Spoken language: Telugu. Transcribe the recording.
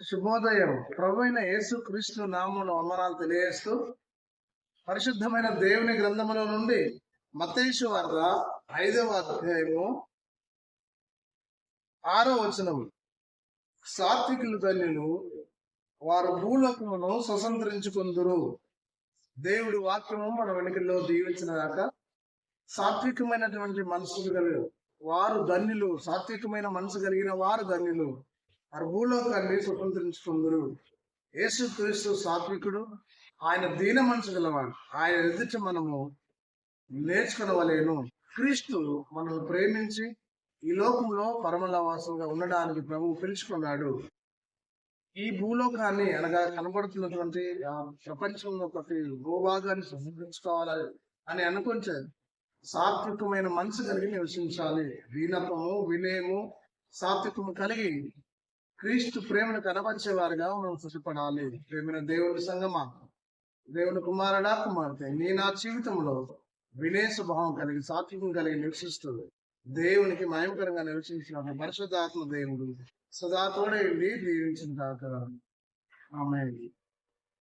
శుభోదయం. ప్రభు అయిన యేసు క్రీస్తు నామమున వందనాలు తెలియజేస్తూ పరిశుద్ధమైన దేవుని గ్రంథములో నుండి మత్తయి వార్త 5వ అధ్యాయము 6వ వచనం. సాత్వికులు ధన్యులు, వారు భూలోకమును స్వతంత్రించుకొందురు. దేవుడి వాక్యము మన వెనుకల్లో దీవించిన దాకా సాత్వికమైనటువంటి మనసు కలిగి వారు ధన్యులు, సాత్వికమైన మనసు కలిగిన వారు ధన్యులు, వారు భూలోకాన్ని స్వతంత్రించుకుందరు. యేసు క్రీస్తు సాత్వికుడు, ఆయన దీన మనసు గలవాడు. ఆయన ఎదుట మనము నేర్చుకునవలేను. క్రీస్తు మనల్ని ప్రేమించి ఈ లోకంలో పరమలవాసంగా ఉండడానికి ప్రభువు పిలుచుకున్నాడు. ఈ భూలోకాన్ని అనగా కనబడుతున్నటువంటి ప్రపంచంలో ప్రతి భూభాగాన్ని స్వతంత్రించుకోవాలి అని అనుకుంటే సాత్వికమైన మనసు కలిగి నివసించాలి. దీనత్వము, వినయము, సాత్వికము కలిగి క్రీస్తు ప్రేమను కనపరిచేవారుగా మనం సిద్ధపడాలి. ప్రేమైన దేవుని సంగమా, దేవుని కుమారుడా, కుమార్తె, నా జీవితంలో వినయ స్వభావం కలిగి సాత్వికం కలిగి నివసిస్తుంది. దేవునికి మహిమకరంగా నివసించిన పరిశుద్ధాత్మ దేవుడు సదా తోడే దీవించిన ఆమె.